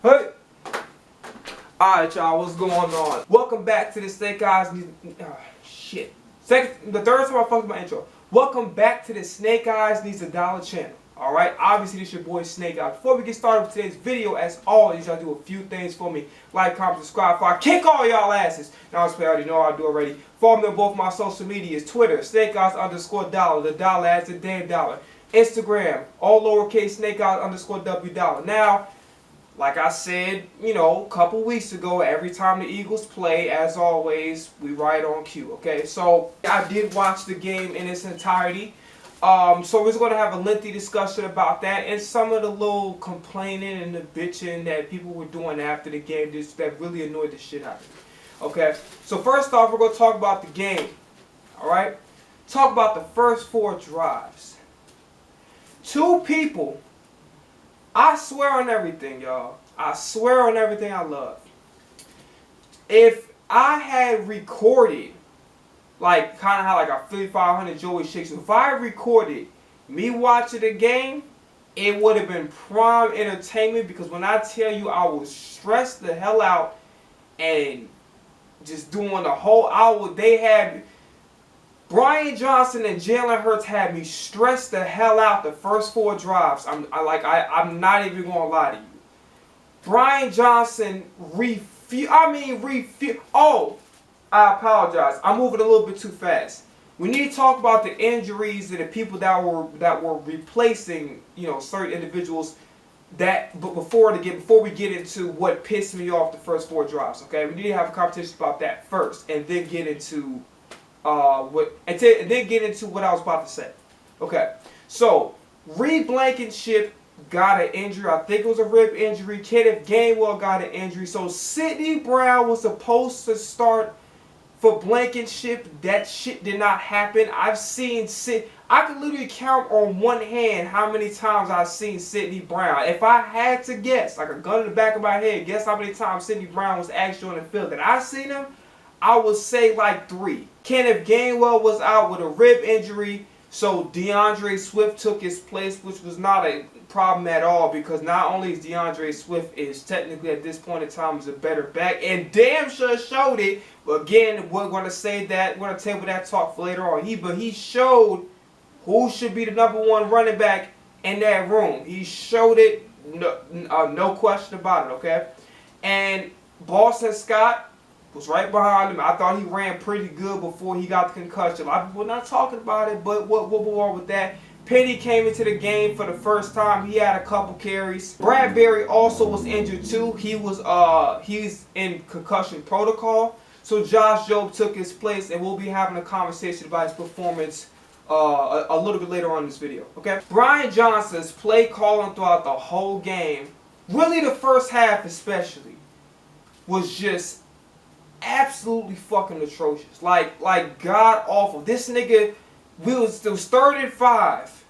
Hey! Alright, y'all, what's going on? Welcome back to the Snake Eyes. Shit. The third time I fucked my intro. Welcome back to the Snake Eyes Needs a Dollar channel. Alright, obviously, this is your boy Snake Eyes. Before we get started with today's video, as always, y'all do a few things for me. Like, comment, subscribe, before I kick all y'all asses. Now, I already know I do already. Follow me on both my social medias: Twitter, SnakeEyes_dollar, the dollar as the damn dollar. Instagram, all lowercase, SnakeEyes_W dollar. Now, like I said, you know, a couple weeks ago, every time the Eagles play, as always, we ride on cue, okay? So, I did watch the game in its entirety. So we're just going to have a lengthy discussion about that and some of the little complaining and the bitching that people were doing after the game that really annoyed the shit out of me, okay? So first off, we're going to talk about the game, alright? Talk about the first 4 drives. 2 people... I swear on everything, y'all. I swear on everything I love. If I had recorded, like, kind of how like a 5500 Joey Shakes, if I recorded me watching the game, it would have been prime entertainment, because when I tell you I was stressed the hell out and just doing the whole hour, they had... Brian Johnson and Jalen Hurts had me stressed the hell out the first 4 drives. I'm not even gonna lie to you. Brian Johnson Oh, I apologize. I'm moving a little bit too fast. We need to talk about the injuries and the people that were replacing, you know, certain individuals. But before we get into what pissed me off the first 4 drives, okay? We need to have a conversation about that first, and then get into and then get into what I was about to say. Okay, so Reed Blankenship got an injury. I think it was a rib injury. Kenneth Gainwell got an injury. So Sidney Brown was supposed to start for Blankenship. That shit did not happen. I've seen I can literally count on one hand how many times I've seen Sidney Brown. If I had to guess, like a gun in the back of my head, guess how many times Sidney Brown was actually on the field that I've seen him, I would say like 3. Kenneth Gainwell was out with a rib injury, so DeAndre Swift took his place, which was not a problem at all, because not only is DeAndre Swift is technically at this point in time is a better back, and damn sure showed it. But again, we're going to say that, we're going to table that talk for later on. But he showed who should be the #1 running back in that room. He showed it, no question about it, okay? And Boston Scott was right behind him. I thought he ran pretty good before he got the concussion. A lot of people not talking about it, but we'll go on with that. Penny came into the game for the first time. He had a couple carries. Bradbury also was injured too. He's in concussion protocol. So Josh Jobe took his place, and we'll be having a conversation about his performance a little bit later on in this video. Okay? Brian Johnson's play calling throughout the whole game, really the first half especially, was just absolutely fucking atrocious. Like god awful. This nigga, it was 3rd and 5.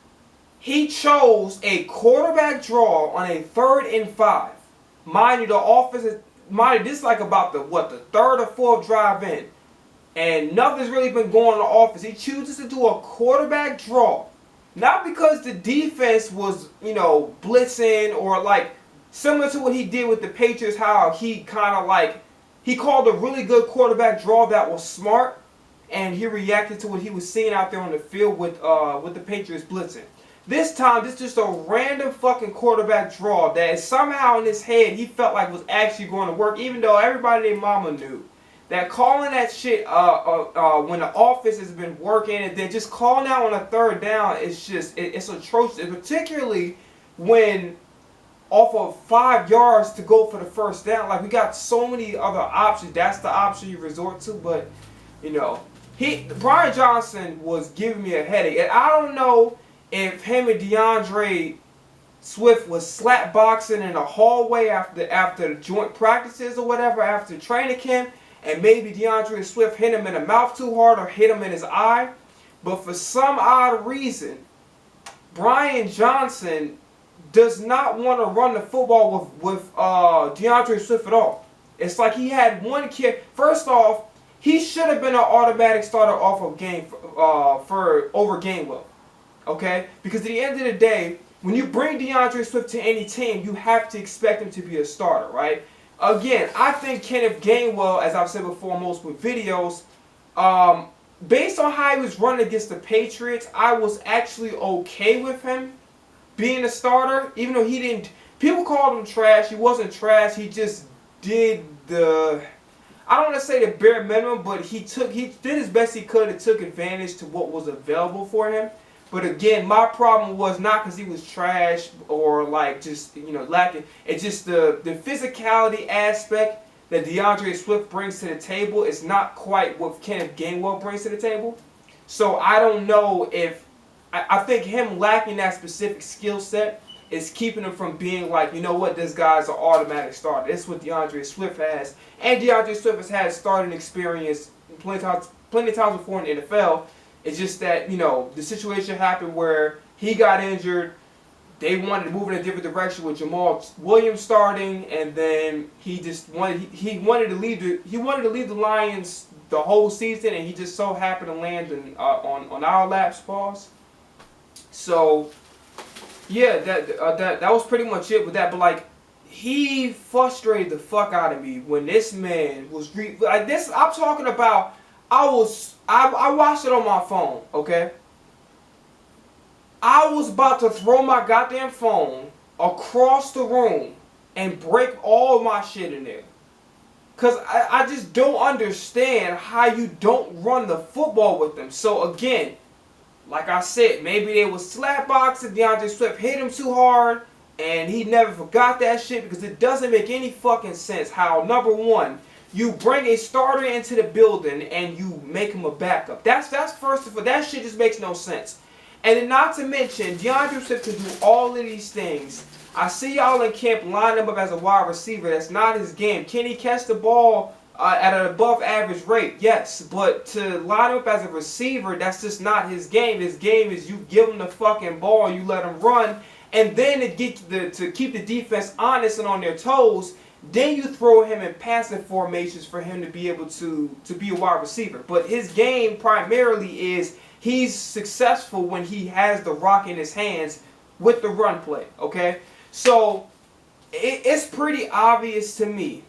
He chose a quarterback draw on a 3rd and 5. Mind you, the offense is, this is like about the 3rd or 4th drive in, and nothing's really been going on the offense. He chooses to do a quarterback draw, not because the defense was, you know, blitzing, or like similar to what he did with the Patriots, how he kind of like, he called a really good quarterback draw that was smart, and he reacted to what he was seeing out there on the field with the Patriots blitzing. This time, this is just a random fucking quarterback draw that somehow in his head he felt like was actually going to work, even though everybody and their mama knew that calling that shit when the offense has been working, and then just calling out on a 3rd down, it's just it's atrocious, particularly when off of 5 yards to go for the first down. Like, we got so many other options. That's the option you resort to. But, you know, Brian Johnson was giving me a headache. And I don't know if him and DeAndre Swift was slap boxing in the hallway after the joint practices or whatever, after training camp, and maybe DeAndre Swift hit him in the mouth too hard or hit him in his eye. But for some odd reason, Brian Johnson does not want to run the football with DeAndre Swift at all. It's like he had one kid. First off, he should have been an automatic starter off of over Gainwell. Okay? Because at the end of the day, when you bring DeAndre Swift to any team, you have to expect him to be a starter, right? Again, I think Kenneth Gainwell, as I've said before, most with videos, based on how he was running against the Patriots, I was actually okay with him being a starter, even though he didn't. People called him trash. He wasn't trash. He just did the, I don't want to say the bare minimum, but he did his best he could and took advantage to what was available for him. But again, my problem was not because he was trash or like just, you know, lacking. It's just the physicality aspect that DeAndre Swift brings to the table is not quite what Kenneth Gainwell brings to the table. So I don't know if, I think him lacking that specific skill set is keeping him from being like, you know what, this guy's an automatic starter. This is what DeAndre Swift has. And DeAndre Swift has had starting experience plenty of times before in the NFL. It's just that, you know, the situation happened where he got injured. They wanted to move in a different direction with Jamal Williams starting, and then he just wanted to leave the Lions the whole season, and he just so happened to land on our laps. Pause. So yeah, that was pretty much it with that. But like, he frustrated the fuck out of me when this man was like this. I'm talking about. I watched it on my phone, okay? I was about to throw my goddamn phone across the room and break all my shit in there. Because I just don't understand how you don't run the football with them. So again, like I said, maybe they was slapboxing, DeAndre Swift hit him too hard, and he never forgot that shit, because it doesn't make any fucking sense how, number one, you bring a starter into the building and you make him a backup. That's first of all, that shit just makes no sense. And then not to mention, DeAndre Swift can do all of these things. I see y'all in camp line him up as a wide receiver. That's not his game. Can he catch the ball at an above average rate? Yes. But to line him up as a receiver, that's just not his game. His game is you give him the fucking ball, you let him run, and then to keep the defense honest and on their toes, then you throw him in passing formations for him to be able to be a wide receiver. But his game primarily is he's successful when he has the rock in his hands with the run play, okay? So it's pretty obvious to me.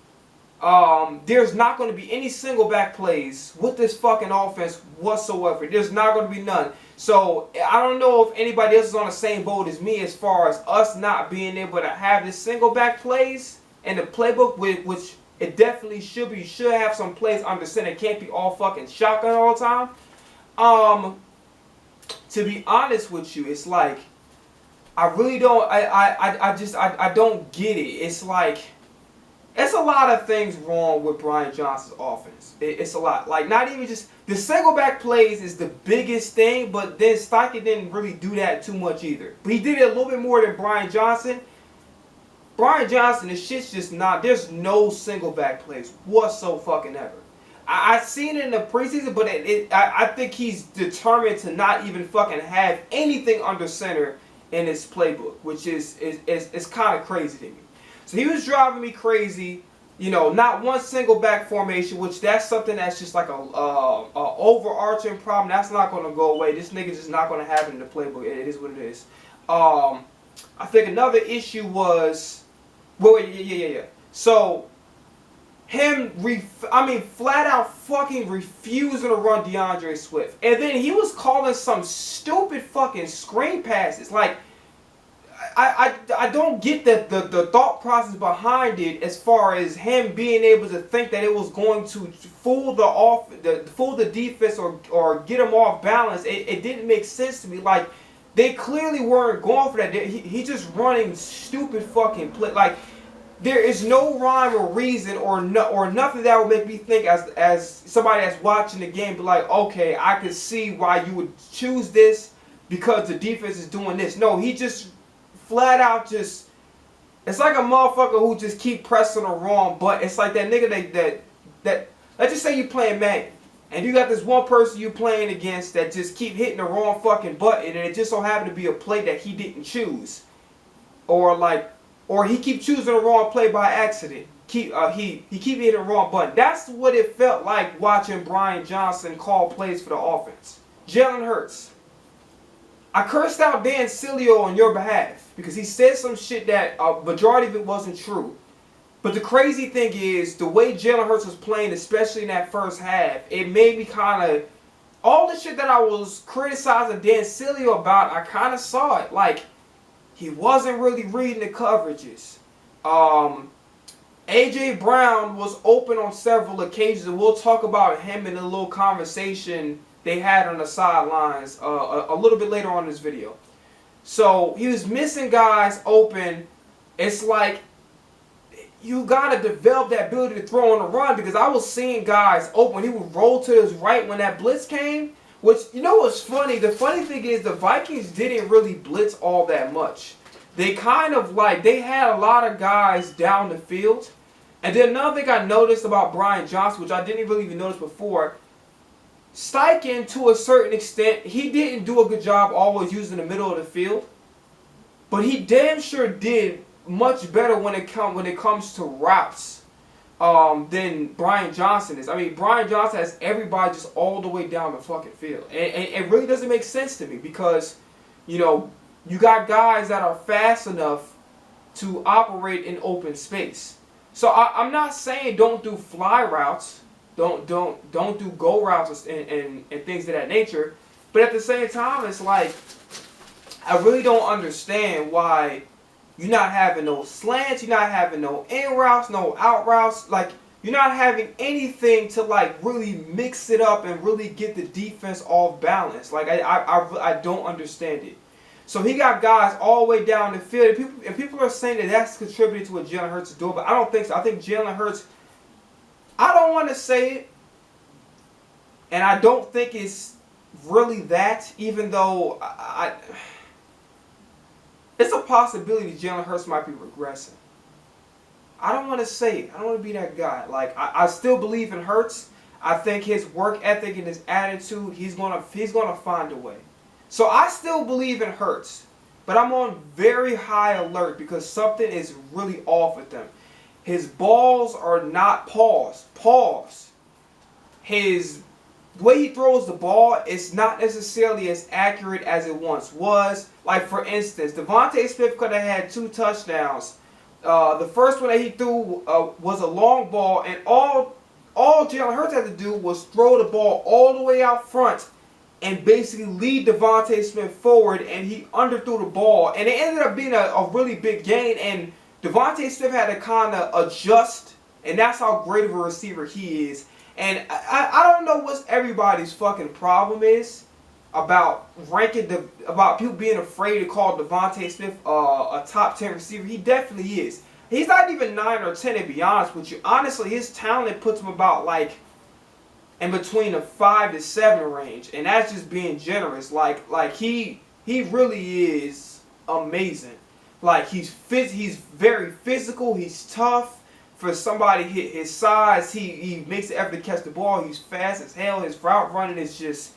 There's not going to be any single back plays with this fucking offense whatsoever. There's not going to be none. So I don't know if anybody else is on the same boat as me as far as us not being able to have this single back plays in the playbook, which it definitely should be. You should have some plays under center. It can't be all fucking shotgun all the time. To be honest with you, it's like, I really don't, I don't get it. It's like, it's a lot of things wrong with Brian Johnson's offense. It's a lot. Like, not even just, the single back plays is the biggest thing, but then Stockton didn't really do that too much either. But he did it a little bit more than Brian Johnson. Brian Johnson, the shit's just not, there's no single back plays whatsoever. I've seen it in the preseason, but I think he's determined to not even fucking have anything under center in his playbook, which is kind of crazy to me. So he was driving me crazy, you know, not one single back formation, which that's something that's just like a overarching problem. That's not going to go away. This nigga's just not going to have it in the playbook. It is what it is. I think another issue was, yeah. So him, flat out fucking refusing to run DeAndre Swift, and then he was calling some stupid fucking screen passes. Like, I don't get the thought process behind it, as far as him being able to think that it was going to fool the defense or get him off balance. It didn't make sense to me. Like, they clearly weren't going for that. He just running stupid fucking play. Like, there is no rhyme or reason or nothing that would make me think as somebody that's watching the game, be like, okay, I could see why you would choose this because the defense is doing this. No, he just flat out just, it's like a motherfucker who just keep pressing the wrong button. It's like that nigga that let's just say you playing Madden, and you got this one person you playing against that just keep hitting the wrong fucking button, and it just so happened to be a play that he didn't choose, or he keep choosing the wrong play by accident. He keep hitting the wrong button. That's what it felt like watching Brian Johnson call plays for the offense. Jalen Hurts. I cursed out Dan Sileo on your behalf because he said some shit that a majority of it wasn't true. But the crazy thing is, the way Jalen Hurts was playing, especially in that first half, it made me kind of, all the shit that I was criticizing Dan Sileo about, I kind of saw it. Like, he wasn't really reading the coverages. A.J. Brown was open on several occasions, and we'll talk about him in a little conversation they had on the sidelines a little bit later on in this video. So, he was missing guys open. It's like, you got to develop that ability to throw on the run, because I was seeing guys open. He would roll to his right when that blitz came, which, you know what's funny? The funny thing is the Vikings didn't really blitz all that much. They kind of like, they had a lot of guys down the field. And then another thing I noticed about Brian Johnson, which I didn't really even notice before, Steichen, to a certain extent, he didn't do a good job always using the middle of the field. But he damn sure did much better when it comes to routes than Brian Johnson is. I mean, Brian Johnson has everybody just all the way down the fucking field. And it really doesn't make sense to me because, you know, you got guys that are fast enough to operate in open space. So I'm not saying don't do fly routes, don't do go routes and things of that nature. But at the same time, it's like, I really don't understand why you're not having no slants, you're not having no in routes, no out routes. Like, you're not having anything to like really mix it up and really get the defense off balance. Like, I don't understand it. So he got guys all the way down the field. And people are saying that that's contributed to what Jalen Hurts is doing, but I don't think so. I think Jalen Hurts, I don't want to say it, and I don't think it's really that, even though it's a possibility Jalen Hurts might be regressing. I don't want to say it. I don't want to be that guy. Like, I still believe in Hurts. I think his work ethic and his attitude, he's gonna find a way. So I still believe in Hurts, but I'm on very high alert because something is really off with him. His balls are not pause. The way he throws the ball is not necessarily as accurate as it once was. Like, for instance, Devontae Smith could have had 2 touchdowns. The first one that he threw was a long ball, and all Jalen Hurts had to do was throw the ball all the way out front and basically lead Devontae Smith forward, and he underthrew the ball. And it ended up being a really big gain, and Devontae Smith had to kind of adjust, and that's how great of a receiver he is. And I don't know what everybody's fucking problem is about about people being afraid to call Devontae Smith a top 10 receiver. He definitely is. He's not even 9 or 10, to be honest with you. Honestly, his talent puts him about like in between the 5 to 7 range, and that's just being generous. Like he really is amazing. Like, he's very physical. He's tough. For somebody his size, he makes the effort to catch the ball. He's fast as hell. His route running is just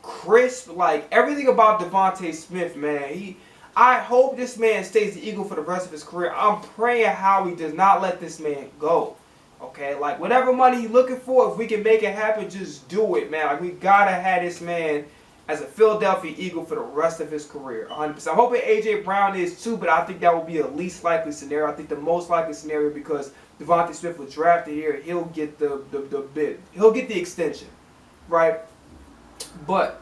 crisp. Like, everything about Devontae Smith, man. I hope this man stays the Eagle for the rest of his career. I'm praying Howie does not let this man go. Okay, like, whatever money he's looking for, if we can make it happen, just do it, man. Like, we gotta have this man as a Philadelphia Eagle for the rest of his career, 100%. I'm hoping A.J. Brown is too, but I think that will be a least likely scenario. I think the most likely scenario, because Devontae Smith was drafted here, he'll get the bid. He'll get the extension, right? But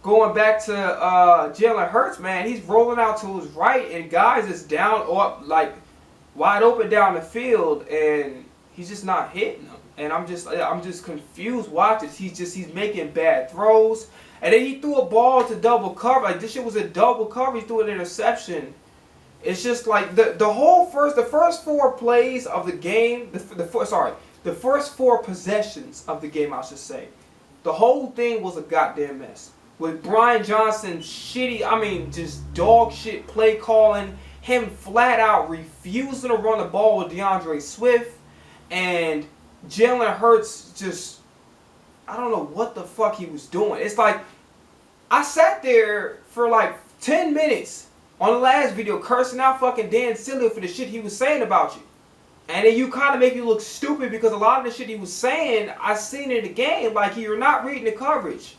going back to Jalen Hurts, man, he's rolling out to his right, and guys is down or up, like, wide open down the field, and he's just not hitting them. And I'm just confused watching. He's making bad throws. And then he threw a ball to double cover. Like, this shit was a double cover. He threw an interception. It's just like the first 4 plays of the game, the first 4 possessions of the game, I should say. The whole thing was a goddamn mess. With Brian Johnson's just dog shit play calling, him flat out refusing to run the ball with DeAndre Swift, and Jalen Hurts just, I don't know what the fuck he was doing. It's like, I sat there for like 10 minutes on the last video cursing out fucking Dan Sileo for the shit he was saying about you. And then you kind of make you look stupid because a lot of the shit he was saying, I seen in the game. Like, you're not reading the coverage.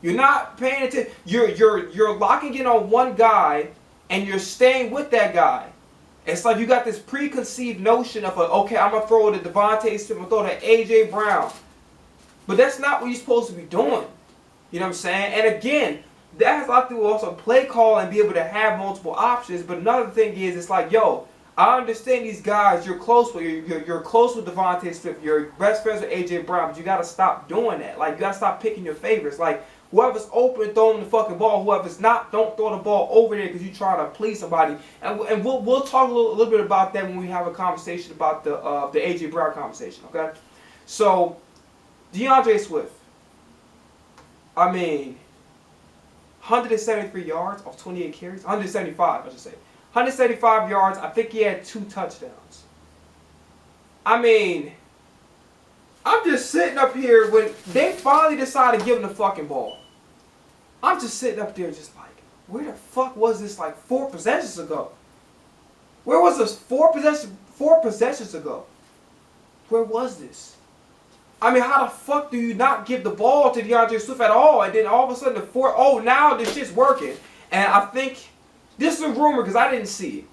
You're not paying attention. You're locking in on one guy, and you're staying with that guy. It's like you got this preconceived notion of, okay, I'm gonna throw it to Devontae Smith, I'm gonna throw it to AJ Brown, but that's not what you're supposed to be doing. You know what I'm saying? And again, that has a lot to do with also play call and be able to have multiple options. But another thing is, it's like, yo, I understand these guys you're close with. You're close with Devontae Smith. You're best friends with AJ Brown. But you got to stop doing that. Like, you got to stop picking your favorites. Like, whoever's open, throw them the fucking ball. Whoever's not, don't throw the ball over there because you're trying to please somebody. And we'll talk a little bit about that when we have a conversation about the AJ Brown conversation, okay? So, DeAndre Swift. I mean, 173 yards off 28 carries. 175, I should say. 175 yards. I think he had 2 touchdowns. I mean, I'm just sitting up here when they finally decided to give him the fucking ball. I'm just sitting up there just like, where the fuck was this like 4 possessions ago? Where was this 4 possessions ago? Where was this? I mean, how the fuck do you not give the ball to DeAndre Swift at all? And then all of a sudden, now this shit's working. And I think, this is a rumor because I didn't see it.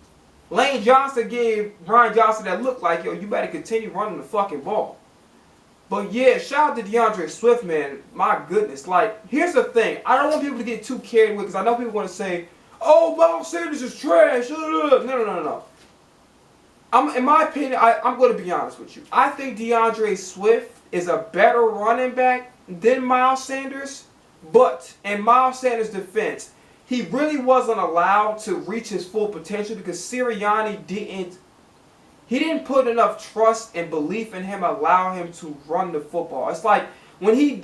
Lane Johnson gave Brian Johnson that look like, yo, you better continue running the fucking ball. But yeah, shout out to DeAndre Swift, man. My goodness. Like, here's the thing. I don't want people to get too carried away because I know people want to say, oh, Miles Sanders is trash. No. In my opinion, I'm going to be honest with you. I think DeAndre Swift is a better running back than Miles Sanders. But in Miles Sanders' defense, he really wasn't allowed to reach his full potential because Sirianni didn't put enough trust and belief in him, allow him to run the football. It's like when he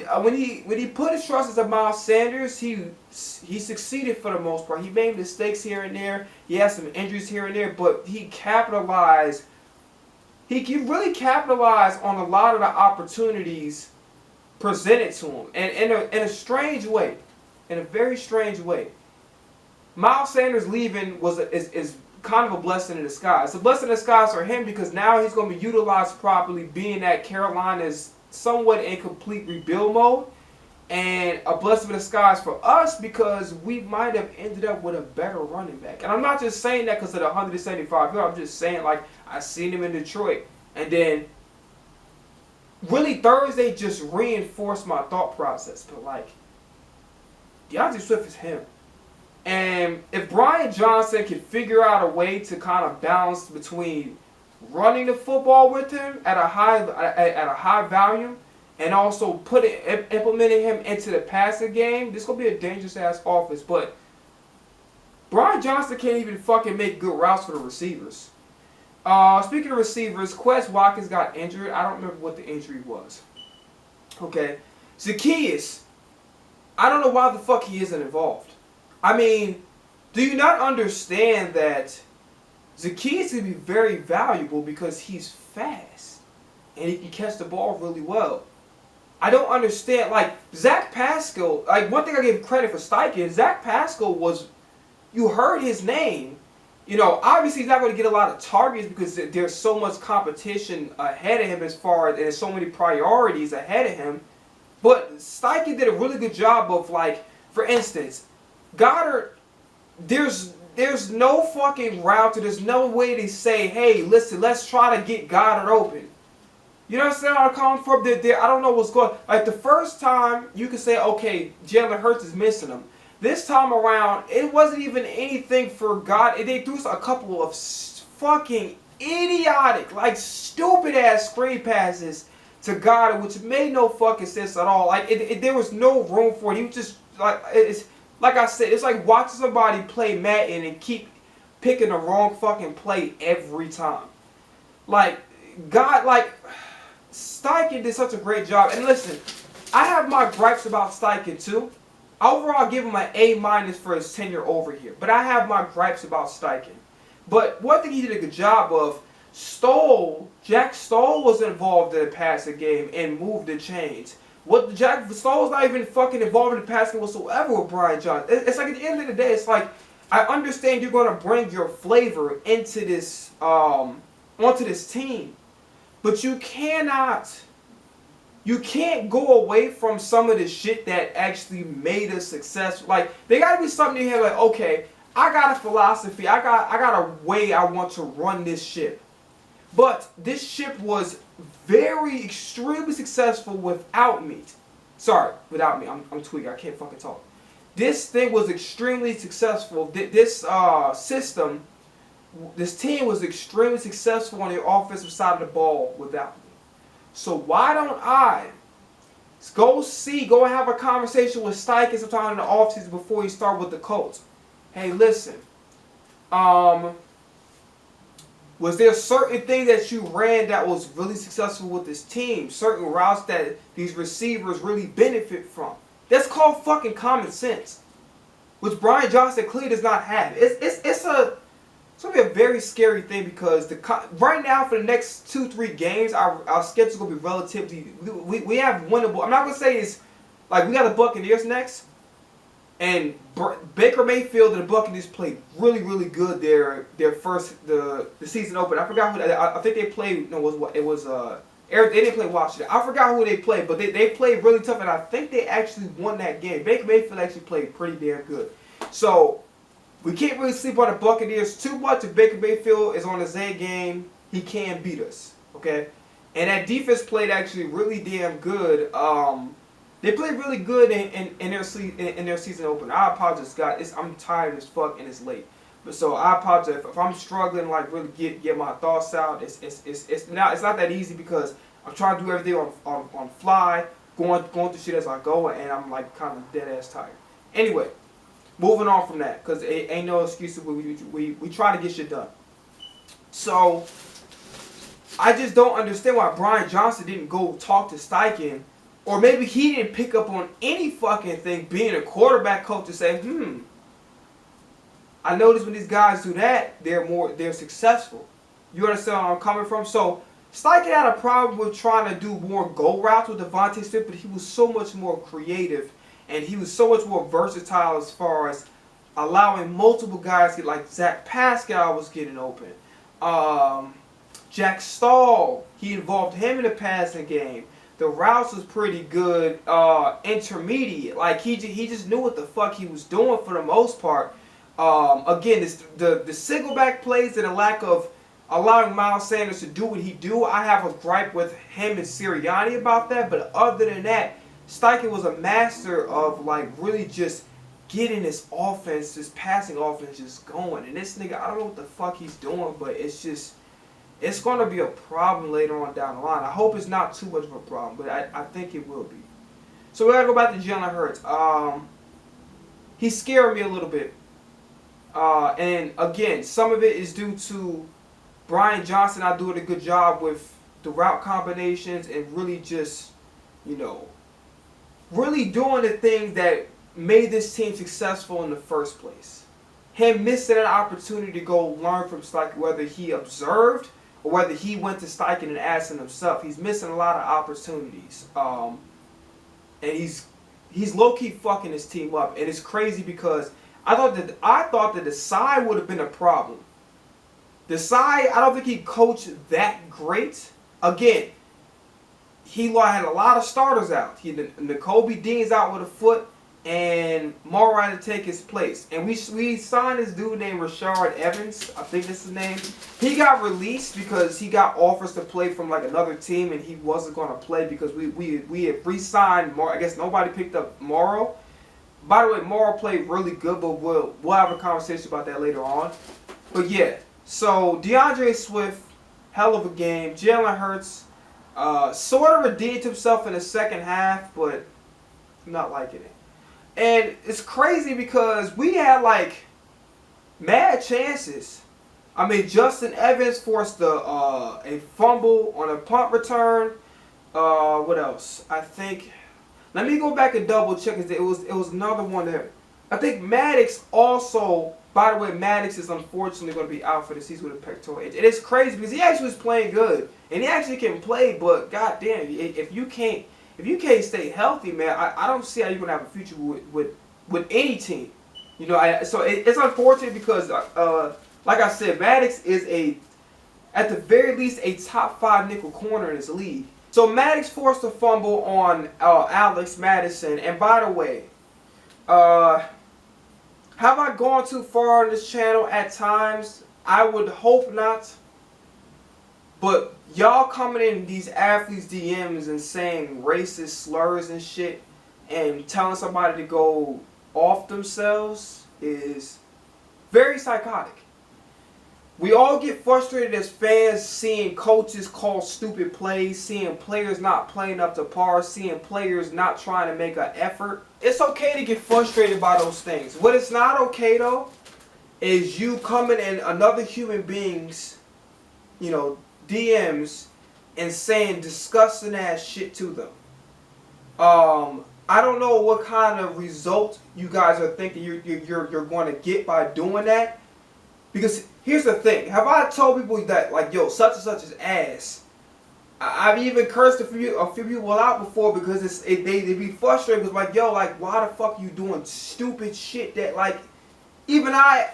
put his trust into Miles Sanders, he succeeded for the most part. He made mistakes here and there. He had some injuries here and there, but he capitalized. He really capitalized on a lot of the opportunities presented to him, and in a strange way, in a very strange way. Miles Sanders leaving is kind of a blessing in disguise. It's a blessing in disguise for him because now he's going to be utilized properly, being that Carolina's somewhat incomplete rebuild mode, and a blessing in disguise for us because we might have ended up with a better running back. And I'm not just saying that because of the 175 yards. I'm just saying, like, I seen him in Detroit, and then really Thursday just reinforced my thought process. But like, DeAndre Swift is him. And if Brian Johnson can figure out a way to kind of balance between running the football with him at a high volume and also implementing him into the passing game, this is gonna be a dangerous ass offense. But Brian Johnson can't even fucking make good routes for the receivers. Speaking of receivers, Quez Watkins got injured. I don't remember what the injury was. Okay, Zacchaeus, I don't know why the fuck he isn't involved. I mean, do you not understand that Zacchaeus can be very valuable because he's fast and he can catch the ball really well? I don't understand. Like, Zach Pascal, like, one thing I give credit for Steichen, Zach Pascal was, you heard his name. You know, obviously he's not going to get a lot of targets because there's so much competition ahead of him as far as, there's so many priorities ahead of him. But Steichen did a really good job of, like, for instance, Goddard, there's no fucking route, there's no way to say, hey, listen, let's try to get Goddard open. You understand where I'm coming from? I don't know what's going on. Like, the first time, you could say, okay, Jalen Hurts is missing him. This time around, it wasn't even anything for God. They threw a couple of fucking idiotic, like, stupid-ass screen passes to Goddard, which made no fucking sense at all. Like, there was no room for it. He was just, like, like I said, it's like watching somebody play Madden and keep picking the wrong fucking play every time. Like, Steichen did such a great job. And listen, I have my gripes about Steichen too. Overall, I'll give him an A- for his tenure over here. But I have my gripes about Steichen. But one thing he did a good job of, Jack Stoll was involved in the passing game and moved the chains. Jack Stoll's not even fucking involved in the passing whatsoever with Brian Johnson. It's like at the end of the day, it's like, I understand you're going to bring your flavor into this, onto this team. But you cannot you can't go away from some of the shit that actually made us successful. Like, there gotta be something in here like, okay, I got a philosophy, I got a way I want to run this ship. But this ship was very, extremely successful without me. Sorry, without me. I'm tweaking. I can't fucking talk. This thing was extremely successful. This system, this team was extremely successful on the offensive side of the ball without me. So why don't I go and have a conversation with Steichen sometime in the offseason before you start with the Colts? Hey, listen. Was there certain things that you ran that was really successful with this team? Certain routes that these receivers really benefit from? That's called fucking common sense, which Brian Johnson clearly does not have. It's gonna be a very scary thing because right now for the next 2-3 games, our schedule's gonna be relatively. We have winnable. I'm not gonna say it's like we got the Buccaneers next. And Baker Mayfield and the Buccaneers played really, really good their first the season opener. I forgot who. I think they played. No, it was they didn't play Washington. I forgot who they played, but they played really tough, and I think they actually won that game. Baker Mayfield actually played pretty damn good. So we can't really sleep on the Buccaneers too much. If Baker Mayfield is on his A game, he can beat us. Okay, and that defense played actually really damn good. They played really good in their season opener. I apologize, guys. I'm tired as fuck and it's late. But so I apologize if I'm struggling like really get my thoughts out. It's not that easy because I'm trying to do everything on fly, going through shit as I go, and I'm like kind of dead ass tired. Anyway, moving on from that because it ain't no excuse. We try to get shit done. So I just don't understand why Brian Johnson didn't go talk to Steichen. Or maybe he didn't pick up on any fucking thing being a quarterback coach to say, I notice when these guys do that, they're successful. You understand where I'm coming from? So Steichen had a problem with trying to do more go routes with Devontae Smith, but he was so much more creative and he was so much more versatile as far as allowing multiple guys to get, like Zach Pascal was getting open. Jack Stahl, he involved him in the passing game. The routes was pretty good, intermediate. Like he just knew what the fuck he was doing for the most part. Again, the single back plays and the lack of allowing Miles Sanders to do what he do. I have a gripe with him and Sirianni about that. But other than that, Steichen was a master of like really just getting this offense, this passing offense, just going. And this nigga, I don't know what the fuck he's doing, but it's just. It's going to be a problem later on down the line. I hope it's not too much of a problem, but I think it will be. So we got to go back to Jalen Hurts. He scared me a little bit. And again, some of it is due to Brian Johnson not doing a good job with the route combinations and really just, really doing the things that made this team successful in the first place. Him missing an opportunity to go learn from Steichen, whether he observed or whether he went to Steichen and asked him himself. He's missing a lot of opportunities. And he's low-key fucking his team up. And it's crazy because I thought that Desai would have been a problem. Desai, I don't think he coached that great. Again, he had a lot of starters out. N'Kobe Dean's out with a foot. And Morrow had to take his place. And we signed this dude named Rashard Evans. I think that's his name. He got released because he got offers to play from like another team and he wasn't going to play because we had re-signed Morrow. I guess nobody picked up Morrow. By the way, Morrow played really good, but we'll have a conversation about that later on. But yeah, so DeAndre Swift, hell of a game. Jalen Hurts sort of redeemed himself in the second half, but I'm not liking it. And it's crazy because we had like mad chances. I mean, Justin Evans forced a fumble on a punt return. What else? I think. Let me go back and double check. It was another one there. I think Maddox also. By the way, Maddox is unfortunately going to be out for the season with a pectoral injury. And it's crazy because he actually was playing good and he actually can play. But goddamn, if you can't stay healthy, man, I don't see how you're gonna have a future with any team. So it's unfortunate because, like I said, Maddox is at the very least a top 5 nickel corner in this league. So Maddox forced a fumble on Alex Madison. And by the way, have I gone too far on this channel at times? I would hope not. But y'all coming in these athletes' DMs and saying racist slurs and shit and telling somebody to go off themselves is very psychotic. We all get frustrated as fans seeing coaches call stupid plays, seeing players not playing up to par, seeing players not trying to make an effort. It's okay to get frustrated by those things. What is not okay though is you coming in another human being's, you know, DMs and saying disgusting ass shit to them. I don't know what kind of result you guys are thinking you're going to get by doing that. Because here's the thing. Have I told people that, like, yo, such and such is ass? I've even cursed a few people out before because they be frustrated because, like, yo, like, why the fuck you doing stupid shit that, like, even I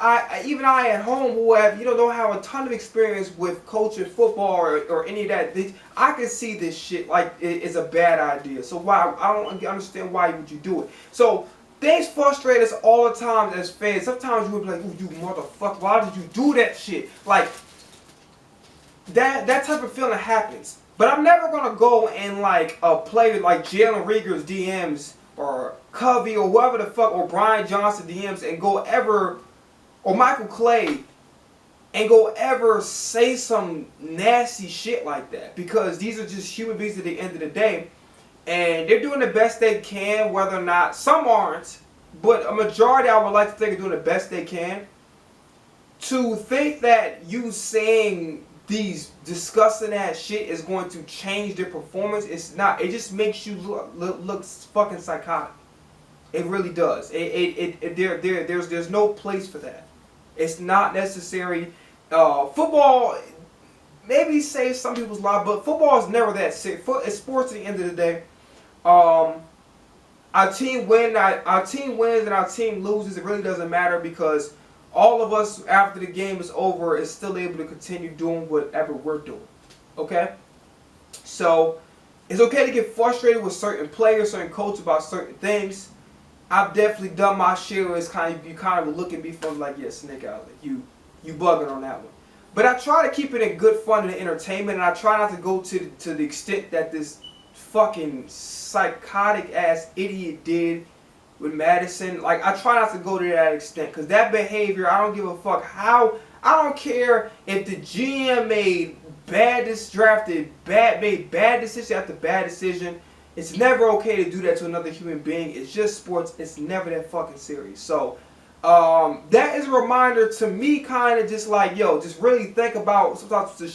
at home who have, you know, don't have a ton of experience with coaching football or any of that, I can see this shit like it is a bad idea. So why I don't understand why would you do it. So things frustrate us all the time as fans. Sometimes you would be like, "Ooh, you motherfucker, why did you do that shit?" Like that type of feeling happens. But I'm never gonna go and like play like Jalen Rieger's DMs or Covey or whoever the fuck, or Brian Johnson DMs and go ever, or Michael Clay, and go ever say some nasty shit like that, because these are just human beings at the end of the day, and they're doing the best they can, whether or not, some aren't, but a majority I would like to think are doing the best they can. To think that you saying these disgusting ass shit is going to change their performance, it's not. It just makes you look fucking psychotic. It really does. There's no place for that. It's not necessary. Football, maybe saves some people's life, but football is never that serious. It's sports at the end of the day. Our team wins and our team loses. It really doesn't matter because all of us, after the game is over, is still able to continue doing whatever we're doing. Okay? So, it's okay to get frustrated with certain players, certain coaches about certain things. I've definitely done my share. It's you kind of look at me from like, yeah, Snake Out, you bugging on that one. But I try to keep it in good fun and entertainment, and I try not to go to the extent that this fucking psychotic ass idiot did with Madison. Like, I try not to go to that extent, because that behavior, I don't give a fuck how. I don't care if the GM made bad decision after bad decision. It's never okay to do that to another human being. It's just sports. It's never that fucking serious. So, that is a reminder to me, kind of just like, yo, just really think about sometimes the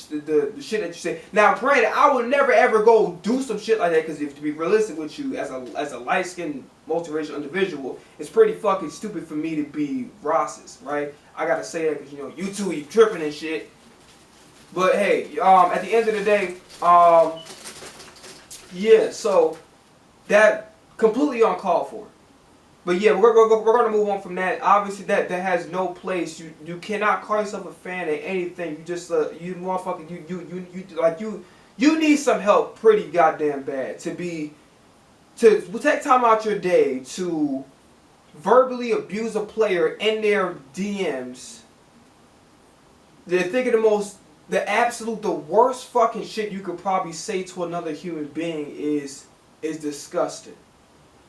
shit that you say. Now, granted, I would never ever go do some shit like that, because if to be realistic with you, as a light-skinned, multiracial individual, it's pretty fucking stupid for me to be racist, right? I gotta say that because, you know, you two, you tripping and shit. But hey, at the end of the day, yeah, so that completely uncalled for. But yeah, we're gonna move on from that. Obviously, that has no place. You cannot call yourself a fan of anything. You just you motherfucker, you need some help pretty goddamn bad to take time out your day to verbally abuse a player in their DMs. They're thinking the worst fucking shit you could probably say to another human being is disgusting.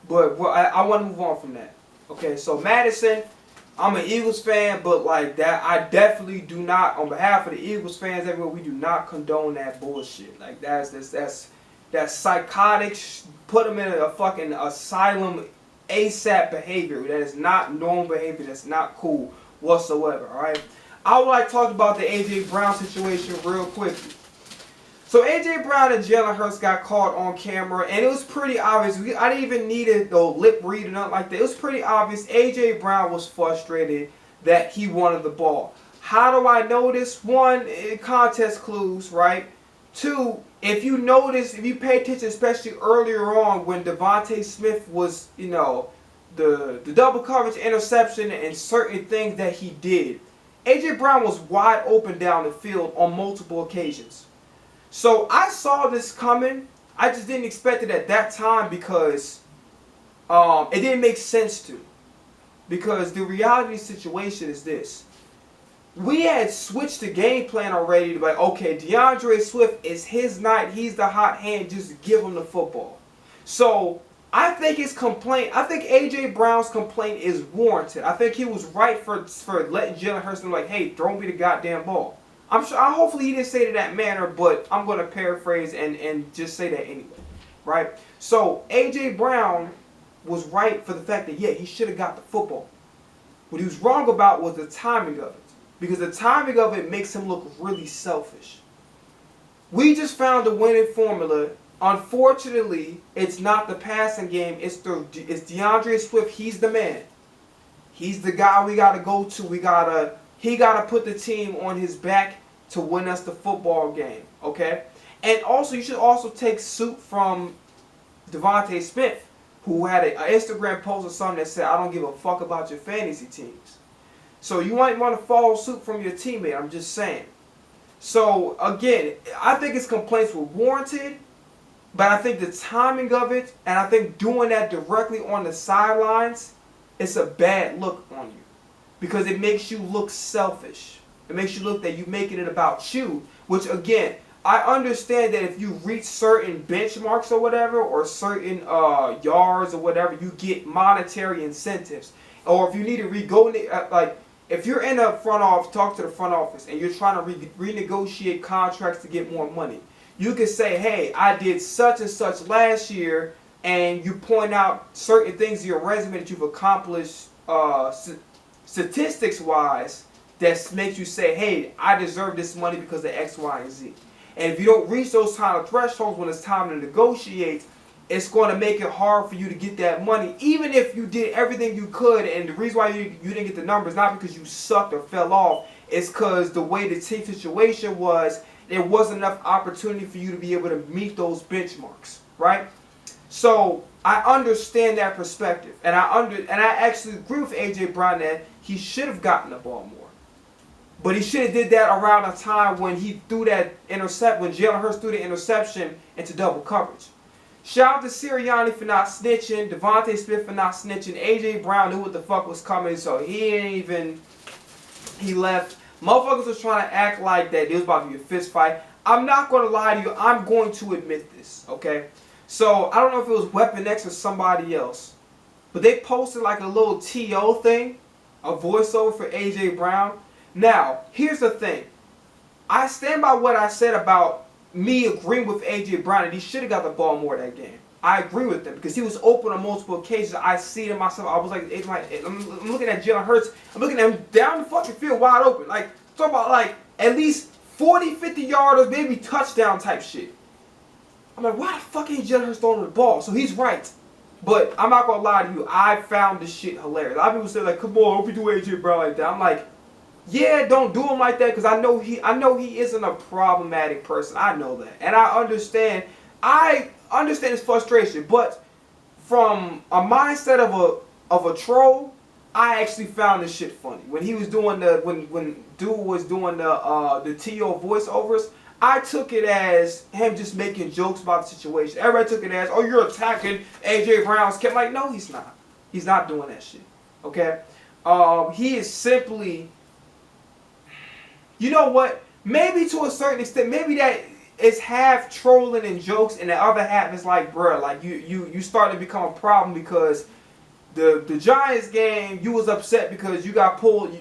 But I want to move on from that. Okay, so Madison, I'm an Eagles fan, but like that, I definitely do not, on behalf of the Eagles fans everywhere, we do not condone that bullshit. Like that's psychotic, put them in a fucking asylum ASAP behavior. That is not normal behavior. That's not cool whatsoever. All right. I would like to talk about the AJ Brown situation real quickly. So AJ Brown and Jalen Hurts got caught on camera, and it was pretty obvious. I didn't even need a lip read or nothing like that. It was pretty obvious AJ Brown was frustrated that he wanted the ball. How do I know this? One, context clues, right? Two, if you notice, if you pay attention, especially earlier on when Devontae Smith was, you know, the double coverage interception and certain things that he did, AJ Brown was wide open down the field on multiple occasions. So I saw this coming. I just didn't expect it at that time because it didn't make sense to. Because the reality situation is this. We had switched the game plan already to like, okay, DeAndre Swift is his night. He's the hot hand. Just give him the football. So I think his complaint, I think A.J. Brown's complaint is warranted. I think he was right for letting Jalen Hurts know, like, hey, throw me the goddamn ball. I'm sure, hopefully he didn't say it in that manner, but I'm going to paraphrase and just say that anyway, right? So A.J. Brown was right for the fact that, yeah, he should have got the football. What he was wrong about was the timing of it. Because the timing of it makes him look really selfish. We just found a winning formula. Unfortunately, it's not the passing game. It's DeAndre Swift. He's the man. He's the guy we got to go to. He got to put the team on his back to win us the football game. Okay? And also, you should also take suit from Devontae Smith, who had an Instagram post or something that said, I don't give a fuck about your fantasy teams. So you might want to follow suit from your teammate. I'm just saying. So, again, I think his complaints were warranted. But I think the timing of it, and I think doing that directly on the sidelines, it's a bad look on you. Because it makes you look selfish. It makes you look that you're making it about you. Which, again, I understand that if you reach certain benchmarks or whatever, or certain yards or whatever, you get monetary incentives. Or if you need to go, like, if you're in the front office, talk to the front office, and you're trying to renegotiate contracts to get more money. You can say, hey, I did such and such last year, and you point out certain things in your resume that you've accomplished statistics-wise that makes you say, hey, I deserve this money because of X, Y, and Z. And if you don't reach those kind of thresholds when it's time to negotiate, it's going to make it hard for you to get that money, even if you did everything you could. And the reason why you didn't get the numbers, not because you sucked or fell off, it's because the way the team situation was, there wasn't enough opportunity for you to be able to meet those benchmarks, right? So I understand that perspective, and I actually agree with A.J. Brown that he should have gotten the ball more, but he should have did that around a time when he threw that intercept, when Jalen Hurts threw the interception into double coverage. Shout out to Sirianni for not snitching, Devontae Smith for not snitching. A.J. Brown knew what the fuck was coming, so he left. Motherfuckers was trying to act like that there was about to be a fist fight. I'm not going to lie to you. I'm going to admit this, okay? So, I don't know if it was Weapon X or somebody else, but they posted like a little TO thing, a voiceover for A.J. Brown. Now, here's the thing. I stand by what I said about me agreeing with A.J. Brown that he should have got the ball more that game. I agree with him because he was open on multiple occasions. I see it in myself. I was like, I'm looking at Jalen Hurts. I'm looking at him down the fucking field wide open. Like, talking about like at least 40, 50 yards, maybe touchdown type shit. I'm like, why the fuck ain't Jalen Hurts throwing the ball? So he's right. But I'm not going to lie to you. I found this shit hilarious. A lot of people say like, come on, don't be doing A.J. Brown like that. I'm like, yeah, don't do him like that because I know he isn't a problematic person. I know that. And I understand his frustration, but from a mindset of a troll, I actually found this shit funny. When he was doing when dude was doing the TO voiceovers, I took it as him just making jokes about the situation. Everybody took it as, oh, you're attacking A.J. Brown's kid. Like, no, he's not. He's not doing that shit. Okay? He is simply, you know what? Maybe to a certain extent, maybe that it's half trolling and jokes, and the other half is like, bruh, like you starting to become a problem because the Giants game, you was upset because you got pulled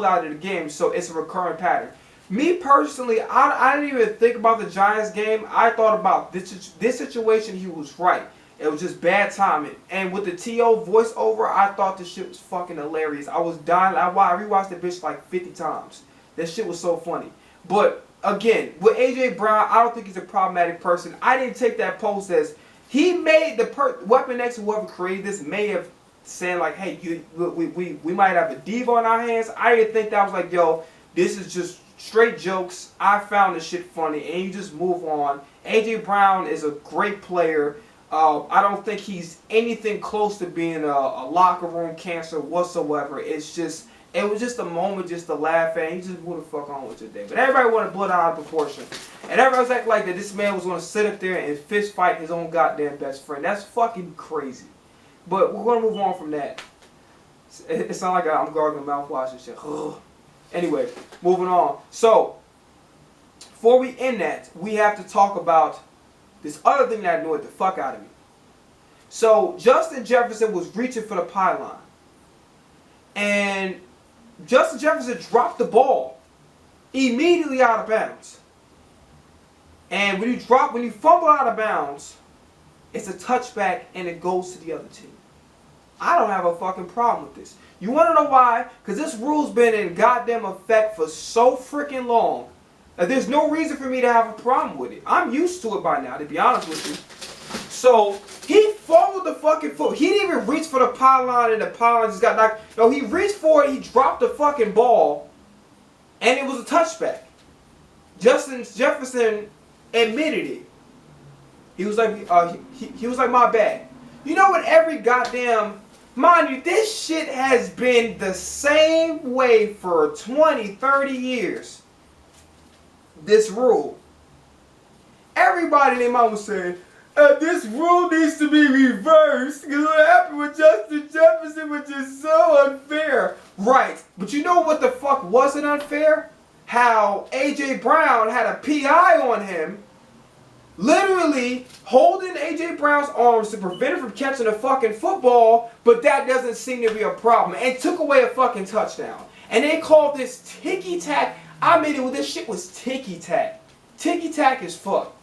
out of the game, so it's a recurring pattern. Me personally, I didn't even think about the Giants game. I thought about this situation. He was right. It was just bad timing. And with the T.O. voiceover, I thought this shit was fucking hilarious. I was dying. I rewatched the bitch like 50 times. That shit was so funny. But again, with A.J. Brown, I don't think he's a problematic person. I didn't take that post as he made the Weapon X, whoever created this, may have said like, hey, we might have a diva on our hands. I didn't think that. I was like, yo, this is just straight jokes. I found this shit funny, and you just move on. A.J. Brown is a great player. I don't think he's anything close to being a locker room cancer whatsoever. It's just It was just a moment just to laugh at. You just move the fuck on with your day. But everybody wanted to blow it out of proportion. And everybody was acting like that this man was going to sit up there and fist fight his own goddamn best friend. That's fucking crazy. But we're going to move on from that. It sounds like I'm gargling mouthwash and shit. Anyway, moving on. So, before we end that, we have to talk about this other thing that annoyed the fuck out of me. So, Justin Jefferson was reaching for the pylon. And Justin Jefferson dropped the ball immediately out of bounds. And when you fumble out of bounds, it's a touchback and it goes to the other team. I don't have a fucking problem with this. You want to know why? Because this rule's been in goddamn effect for so freaking long that there's no reason for me to have a problem with it. I'm used to it by now, to be honest with you. So, he fumbled the fucking foot. He didn't even reach for the pylon and the pylon just got knocked. No, he reached for it, he dropped the fucking ball, and it was a touchback. Justin Jefferson admitted it. He was like, he was like, my bad. You know what, every goddamn, mind you, this shit has been the same way for 20, 30 years. This rule. Everybody in their mouth was saying, this rule needs to be reversed because what happened with Justin Jefferson was just so unfair. Right, but you know what the fuck wasn't unfair? How A.J. Brown had a PI on him, literally holding A.J. Brown's arms to prevent him from catching a fucking football, but that doesn't seem to be a problem, and took away a fucking touchdown. And they called this ticky-tack. I mean, this shit was ticky-tack. Ticky-tack as fuck.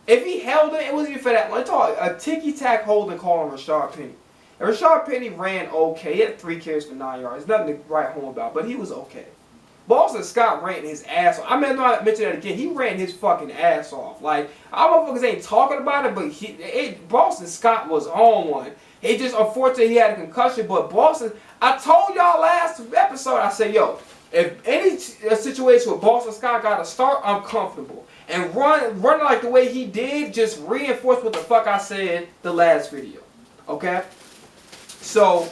If he held it, it wasn't even for that long. It's all a ticky-tack holding call on Rashad Penny. And Rashad Penny ran okay. He had 3 carries for 9 yards. Nothing to write home about, but he was okay. Boston Scott ran his ass off. I mean, I'm not mention that again. He ran his fucking ass off. Like, our motherfuckers ain't talking about it, but Boston Scott was on one. It just, unfortunately, he had a concussion, but Boston, I told y'all last episode, I said, yo, if any situation where Boston Scott got to start, I'm comfortable. And running like the way he did just reinforced what the fuck I said the last video. Okay? So,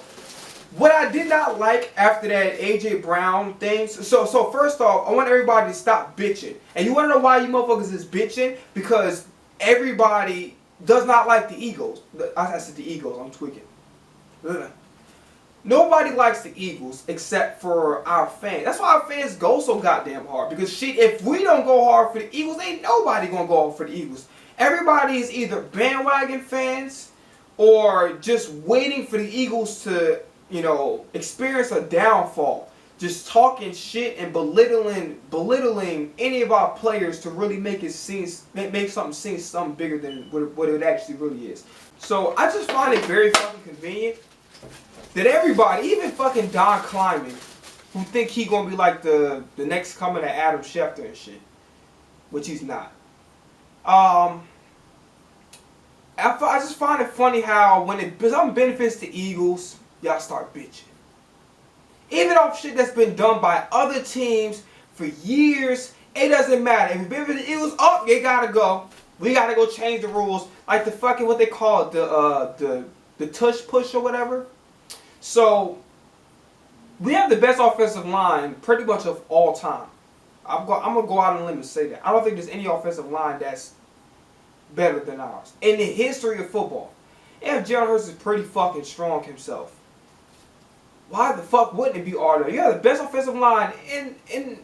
what I did not like after that A.J. Brown thing, so first off, I want everybody to stop bitching. And you want to know why you motherfuckers is bitching? Because everybody does not like the Eagles. I said the Eagles, I'm tweaking. Ugh. Nobody likes the Eagles except for our fans. That's why our fans go so goddamn hard. Because shit, if we don't go hard for the Eagles, ain't nobody gonna go hard for the Eagles. Everybody is either bandwagon fans or just waiting for the Eagles to, you know, experience a downfall. Just talking shit and belittling any of our players to really make it seem, make something seem something bigger than what it actually really is. So I just find it very fucking convenient that everybody, even fucking Don Kleiman, who think he gonna be like the next coming of Adam Schefter and shit, which he's not. I just find it funny how when something benefits the Eagles, y'all start bitching. Even off shit that's been done by other teams for years, it doesn't matter. If it benefits the Eagles, oh, they gotta go. We gotta go change the rules, like the fucking what they call it, the tush push or whatever. So, we have the best offensive line pretty much of all time. I'm going to go out on a limb and say that. I don't think there's any offensive line that's better than ours in the history of football. And Jalen Hurts is pretty fucking strong himself. Why the fuck wouldn't it be Arthur? You have the best offensive line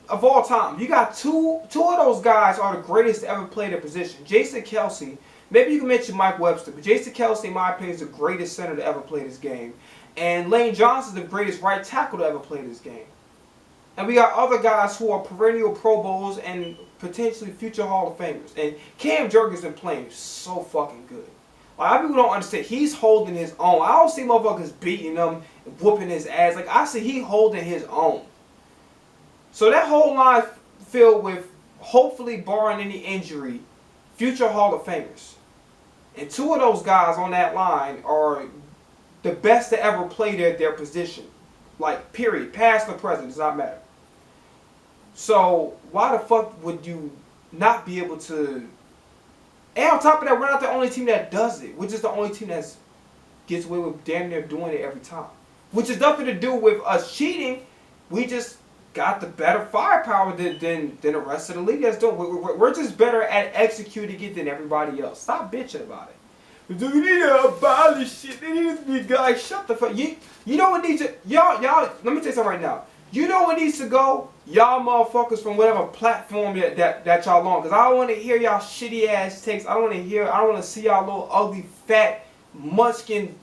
of all time. You got two of those guys are the greatest to ever play their position. Jason Kelce, maybe you can mention Mike Webster, but Jason Kelce, in my opinion, is the greatest center to ever play this game. And Lane Johnson is the greatest right tackle to ever play this game. And we got other guys who are perennial Pro Bowls and potentially future Hall of Famers. And Cam Jurgens been playing so fucking good. Like, a lot of people don't understand. He's holding his own. I don't see motherfuckers beating him, whooping his ass. Like, I see he holding his own. So that whole line filled with, hopefully barring any injury, future Hall of Famers. And 2 of those guys on that line are the best to ever play their position. Like, period. Past or present, does not matter. So, why the fuck would you not be able to... And on top of that, we're not the only team that does it. We're just the only team that gets away with damn near doing it every time. Which has nothing to do with us cheating. We just got the better firepower than the rest of the league that's doing. We're just better at executing it than everybody else. Stop bitching about it. We need to abolish shit. They need to be guys. Shut the fuck. You know what needs to y'all. Let me tell you something right now. You know what needs to go? Y'all motherfuckers from whatever platform that y'all on. Cause I don't want to hear y'all shitty ass takes. I don't want to see y'all little ugly fat munchkin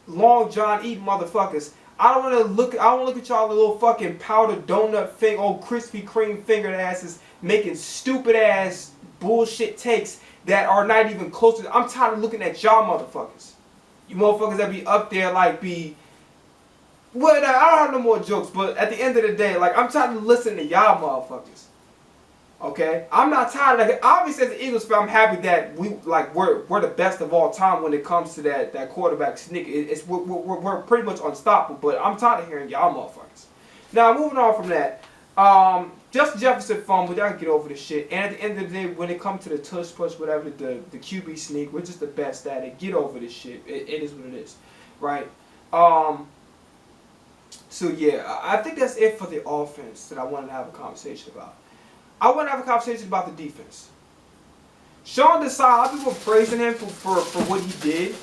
long john eating motherfuckers. I don't want to look at y'all little fucking powdered donut thing, old Krispy Kreme fingered asses making stupid ass bullshit takes that are not even close to. I'm tired of looking at y'all motherfuckers. You motherfuckers that be up there like be. Well, I don't have no more jokes, but at the end of the day, like I'm tired of listening to y'all motherfuckers. Okay, I'm not tired. Like obviously, as an Eagles fan, I'm happy that we're the best of all time when it comes to that quarterback sneak. We're pretty much unstoppable. But I'm tired of hearing y'all motherfuckers. Now moving on from that, Justin Jefferson fumbled. Y'all can get over this shit. And at the end of the day, when it comes to the tush push, whatever the QB sneak, we're just the best at it. Get over this shit. It is what it is, right? So yeah, I think that's it for the offense that I wanted to have a conversation about. I want to have a conversation about the defense. Sean Desai, a lot of people praising him for what he did.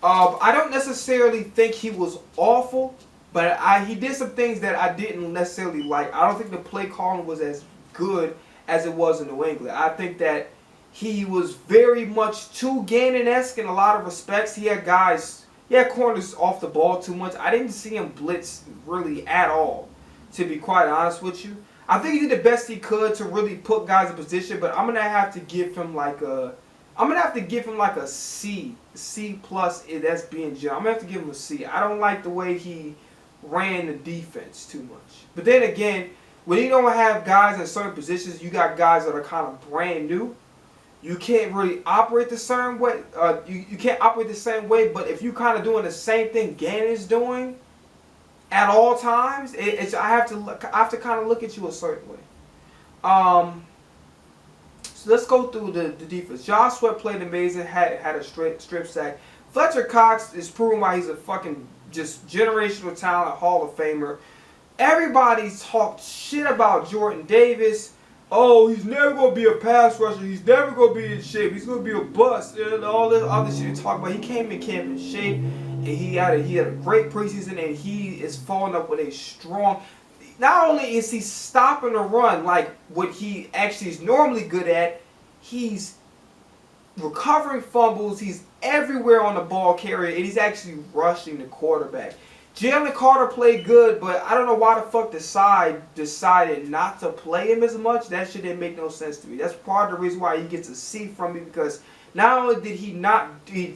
I don't necessarily think he was awful, but he did some things that I didn't necessarily like. I don't think the play calling was as good as it was in New England. I think that he was very much too Gannon-esque in a lot of respects. He had corners off the ball too much. I didn't see him blitz really at all, to be quite honest with you. I think he did the best he could to really put guys in position, but I'm gonna have to give him like a C plus. That's being generous. I'm gonna have to give him a C. I don't like the way he ran the defense too much. But then again, when you don't have guys in certain positions, you got guys that are kind of brand new. You can't really operate the same way. You can't operate the same way. But if you kind of doing the same thing Gannon's doing at all times, I have to kind of look at you a certain way. So let's go through the defense. Josh Sweat played amazing. Had a strip sack. Fletcher Cox is proving why he's a fucking just generational talent, Hall of Famer. Everybody's talked shit about Jordan Davis. Oh, he's never going to be a pass rusher. He's never going to be in shape. He's going to be a bust. And all this other shit to talk about. He came in camp in shape. And he had a great preseason. And he is following up with a strong... Not only is he stopping the run like what he actually is normally good at, he's recovering fumbles. He's everywhere on the ball carrier. And he's actually rushing the quarterback. Jalen Carter played good, but I don't know why the fuck the side decided not to play him as much. That shit didn't make no sense to me. That's part of the reason why he gets a C from me, because not only did he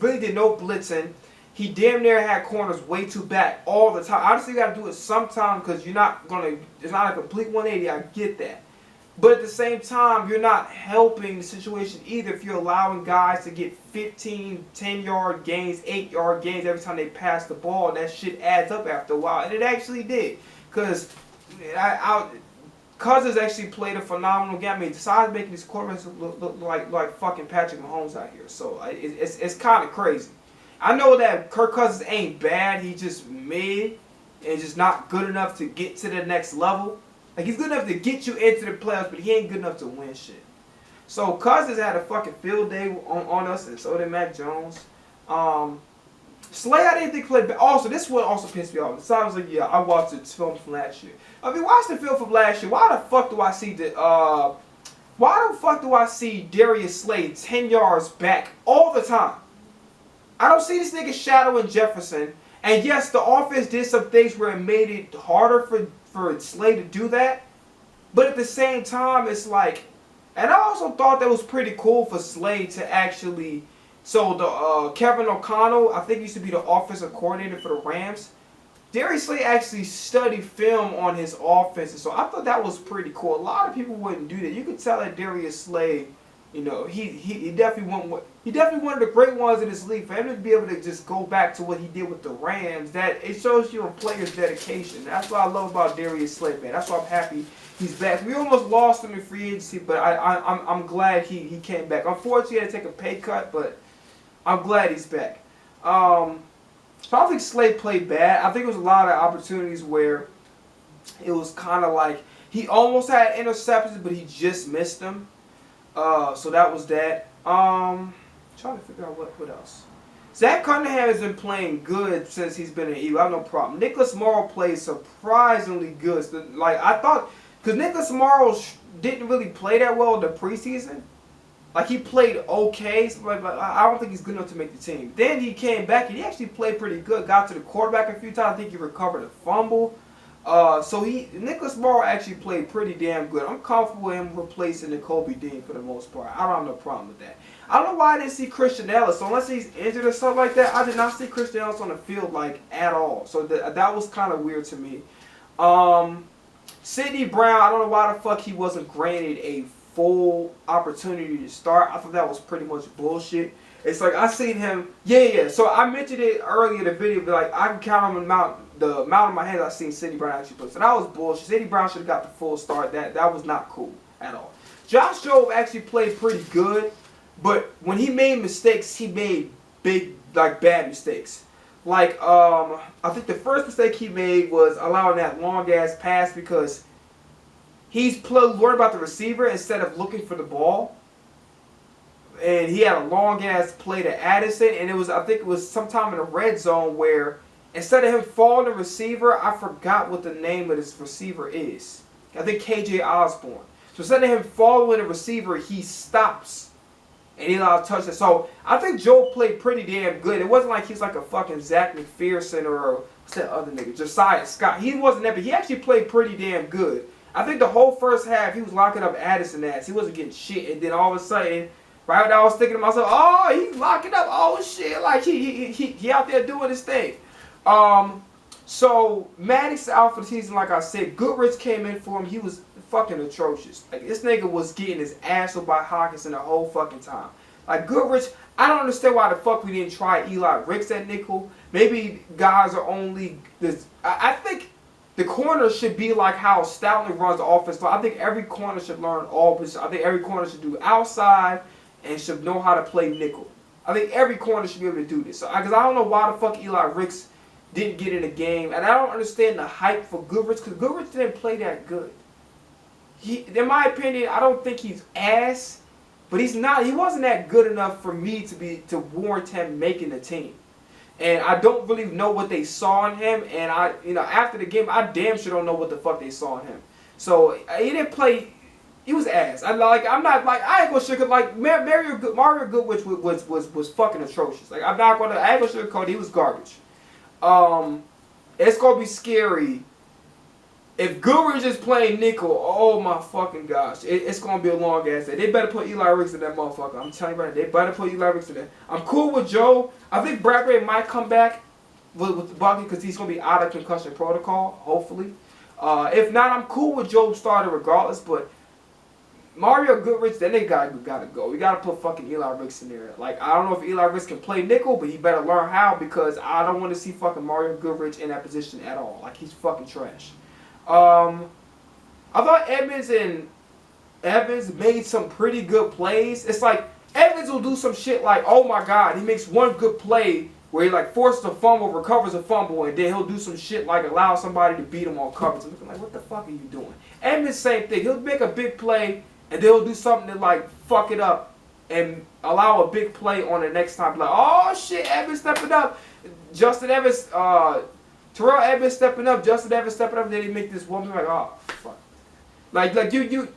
really did no blitzing, he damn near had corners way too back all the time. Obviously, you got to do it sometime because it's not a complete 180. I get that. But at the same time, you're not helping the situation either if you're allowing guys to get 15, 10-yard gains, 8-yard gains every time they pass the ball. That shit adds up after a while. And it actually did. Because Cousins actually played a phenomenal game. I mean, besides making these quarterbacks look like fucking Patrick Mahomes out here. So it's kind of crazy. I know that Kirk Cousins ain't bad. He's just mid and just not good enough to get to the next level. Like, he's good enough to get you into the playoffs, but he ain't good enough to win shit. So, Cousins had a fucking field day on us, and so did Mac Jones. Slay, I didn't think played bad. Also, this one also pissed me off. So I was like, yeah, I watched the film from last year. I mean, watch the film from last year. Why the fuck do I see Darius Slay 10 yards back all the time? I don't see this nigga shadowing Jefferson. And yes, the offense did some things where it made it harder for Slay to do that. But at the same time, it's like... And I also thought that was pretty cool for Slay to actually... So, the Kevin O'Connell, I think he used to be the offensive coordinator for the Rams. Darius Slay actually studied film on his offense. So, I thought that was pretty cool. A lot of people wouldn't do that. You could tell that Darius Slay... You know, he definitely one of the great ones in this league. For him to be able to just go back to what he did with the Rams, that it shows you a player's dedication. That's what I love about Darius Slay, man. That's why I'm happy he's back. We almost lost him in free agency, but I'm glad he came back. Unfortunately, he had to take a pay cut, but I'm glad he's back. So I don't think Slay played bad. I think it was a lot of opportunities where it was kind of like he almost had interceptions, but he just missed them. So that was that. Trying to figure out what else. Zach Cunningham has been playing good since he's been in Eagle. I have no problem. Nicholas Morrow plays surprisingly good. Like I thought, because Nicholas Morrow didn't really play that well in the preseason. Like he played okay, but I don't think he's good enough to make the team. Then he came back and he actually played pretty good. Got to the quarterback a few times. I think he recovered a fumble. So Nicholas Morrow actually played pretty damn good. I'm comfortable with him replacing Kobe Dean for the most part. I don't have no problem with that. I don't know why I didn't see Christian Ellis. So unless he's injured or something like that, I did not see Christian Ellis on the field like at all. So that was kind of weird to me. Sidney Brown, I don't know why the fuck he wasn't granted a full opportunity to start. I thought that was pretty much bullshit. It's like I seen him, yeah. So I mentioned it earlier in the video, but like I can count on the amount of my hands I seen Sidney Brown actually play. So that was bullshit. Sidney Brown should have got the full start. That was not cool at all. Josh Jobe actually played pretty good, but when he made mistakes, he made big, like bad mistakes. Like I think the first mistake he made was allowing that long ass pass because he's worried about the receiver instead of looking for the ball. And he had a long ass play to Addison, and I think it was sometime in the red zone where instead of him following the receiver, I forgot what the name of this receiver is. I think KJ Osborne. So instead of him following the receiver, he stops and he allowed a touchdown. So I think Joe played pretty damn good. It wasn't like he's like a fucking Zach McPherson or what's that other nigga, Josiah Scott. He wasn't that, but he actually played pretty damn good. I think the whole first half he was locking up Addison ass. He wasn't getting shit, and then all of a sudden, right when I was thinking to myself, oh, he's locking up, oh shit, like he out there doing his thing. So Maddox out for the season, like I said. Goodrich came in for him. He was fucking atrocious. Like this nigga was getting his ass up by Hawkinson the whole fucking time. Like Goodrich, I don't understand why the fuck we didn't try Eli Ricks at nickel. Maybe guys are only this. I think the corner should be like how Stoutland runs the offense. I think every corner should learn all positions. I think every corner should do outside and should know how to play nickel. I think every corner should be able to do this. Because I don't know why the fuck Eli Ricks didn't get in the game. And I don't understand the hype for Goodrich, because Goodrich didn't play that good. In my opinion, I don't think he's ass, but he wasn't that good enough for me to warrant him making the team. And I don't really know what they saw in him. And after the game, I damn sure don't know what the fuck they saw in him. So he didn't play. He was ass. I ain't gonna sugarcoat. Like Mario Goodrich was fucking atrocious. Like I ain't gonna sugarcoat. He was garbage. It's gonna be scary if Goodrich is playing nickel. Oh my fucking gosh, it's gonna be a long ass day. They better put Eli Ricks in that motherfucker. I'm telling you right now, they better put Eli Ricks in there. I'm cool with Joe. I think Bradbury might come back with Bucky because he's gonna be out of concussion protocol. Hopefully, if not, I'm cool with Joe starting regardless. But Mario Goodrich, then they gotta go. We gotta put fucking Eli Ricks in there. Like I don't know if Eli Ricks can play nickel, but he better learn how, because I don't want to see fucking Mario Goodrich in that position at all. Like he's fucking trash. I thought Evans made some pretty good plays. It's like Evans will do some shit like, oh my god, he makes one good play where he like forces a fumble, recovers a fumble, and then he'll do some shit like allow somebody to beat him on coverage. I'm looking like, what the fuck are you doing? Evans, same thing. He'll make a big play, and they'll do something to like fuck it up and allow a big play on the next time. Like, oh shit, Evans stepping up. Justin Evans, Terrell Evans stepping up, Justin Evans stepping up, and then he make this woman like, oh fuck. Like you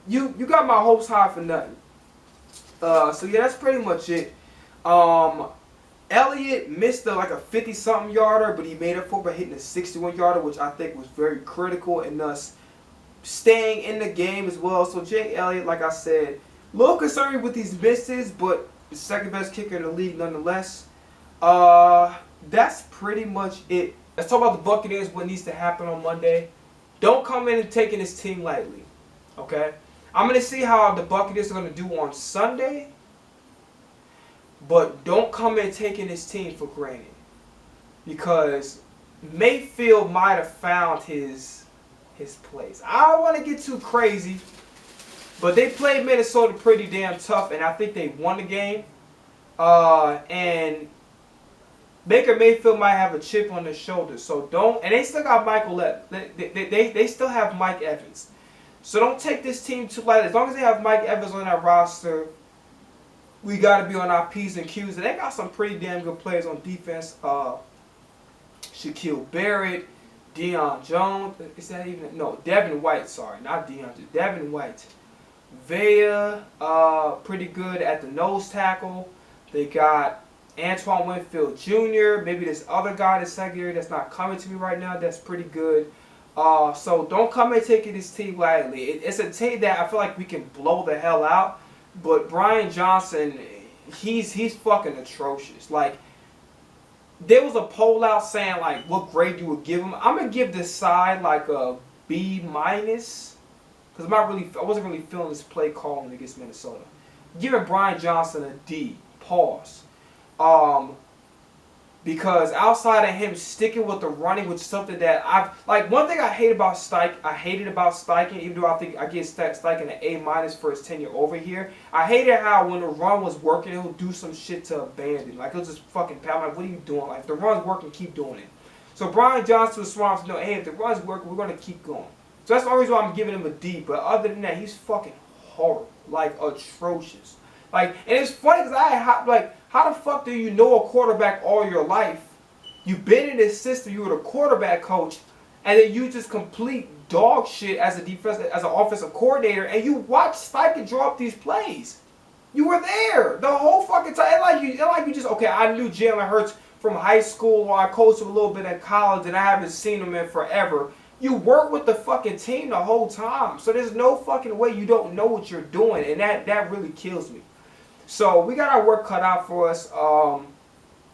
got my hopes high for nothing. So yeah, that's pretty much it. Elliott missed like a 50-something yarder, but he made up for it by hitting a 61-yarder, which I think was very critical in us staying in the game as well. So Jake Elliott, like I said, a little concerned with these misses, but the second best kicker in the league nonetheless. That's pretty much it. Let's talk about the Buccaneers, what needs to happen on Monday. Don't come in and taking this team lightly, okay? I'm going to see how the Buccaneers are going to do on Sunday, but don't come in taking this team for granted, because Mayfield might have found his place. I don't want to get too crazy, but they played Minnesota pretty damn tough, and I think they won the game. And Baker Mayfield might have a chip on his shoulder, so don't. And they still got Michael Evans. They still have Mike Evans, so don't take this team too lightly. As long as they have Mike Evans on that roster, we got to be on our P's and Q's. And they got some pretty damn good players on defense. Shaquille Barrett, Deion Jones. Is that even? No, Devin White. Sorry, not Deion. Devin White. Vea, pretty good at the nose tackle. They got Antoine Winfield Jr. Maybe this other guy that's secondary that's not coming to me right now. That's pretty good. So don't come and take this team lightly. It's a team that I feel like we can blow the hell out. But Brian Johnson, he's fucking atrocious. Like, there was a poll out saying like what grade you would give him. I'm gonna give this side like a B minus because I wasn't really feeling this play calling against Minnesota. Giving Brian Johnson a D. Pause. Because outside of him sticking with the running, which is something that one thing I hated about Steichen, even though I think I give Steichen an A minus for his tenure over here. I hated how when the run was working, he'll do some shit to abandon. Like, he'll just fucking pat. Like, what are you doing? Like, if the run's working, keep doing it. So Brian Johnson was smart to know, hey, if the run's working, we're gonna keep going. So that's the only reason why I'm giving him a D. But other than that, he's fucking horrible, like atrocious. Like, and it's funny because how the fuck do you know a quarterback all your life? You've been in this system, you were the quarterback coach, and then you just complete dog shit as an offensive coordinator, and you watch Steichen draw up these plays. You were there the whole fucking time. It like you just, okay, I knew Jalen Hurts from high school, or I coached him a little bit in college, and I haven't seen him in forever. You work with the fucking team the whole time, so there's no fucking way you don't know what you're doing, and that really kills me. So we got our work cut out for us.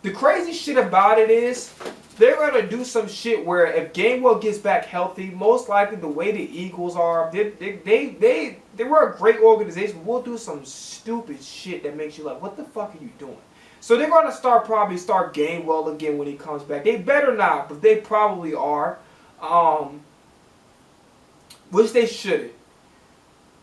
The crazy shit about it is they're gonna do some shit where if Gainwell gets back healthy, most likely the way the Eagles are, they were a great organization. We'll do some stupid shit that makes you like, what the fuck are you doing? So they're gonna probably start Gainwell again when he comes back. They better not, but they probably are. Which they shouldn't.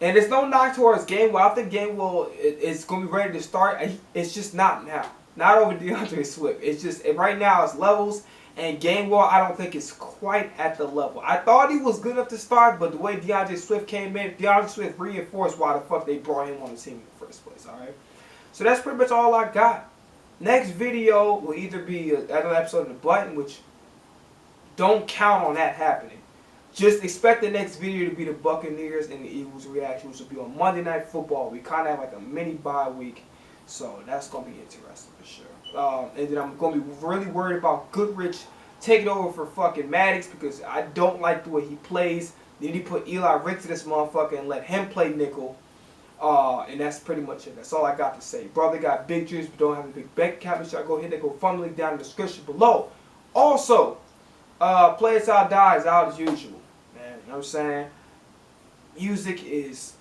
And it's no knock towards Gainwell. I think Gainwell is going to be ready to start. It's just not now. Not over DeAndre Swift. It's just, right now it's levels. And Gainwell, I don't think is quite at the level. I thought he was good enough to start, but the way DeAndre Swift came in, DeAndre Swift reinforced why the fuck they brought him on the team in the first place. Alright? So that's pretty much all I got. Next video will either be another episode of The Button, which don't count on that happening. Just expect the next video to be the Buccaneers and the Eagles reaction, which will be on Monday Night Football. We kind of have like a mini bye week, so that's going to be interesting for sure. And then I'm going to be really worried about Goodrich taking over for fucking Maddox because I don't like the way he plays. Then you put Eli Rick to this motherfucker and let him play nickel. And that's pretty much it. That's all I got to say. Brother got big dreams but don't have a big bank account. So I go hit that GoFundMe link down in the description below. Also, Play It Till I Die is out as usual. You know what I'm saying? Music is,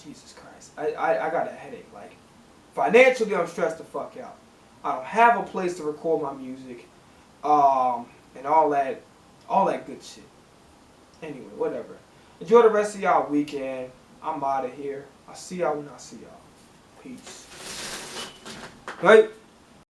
Jesus Christ. I got a headache. Like, financially, I'm stressed the fuck out. I don't have a place to record my music, and all that good shit. Anyway, whatever. Enjoy the rest of y'all weekend. I'm out of here. I'll see y'all when I see y'all. Peace. Right?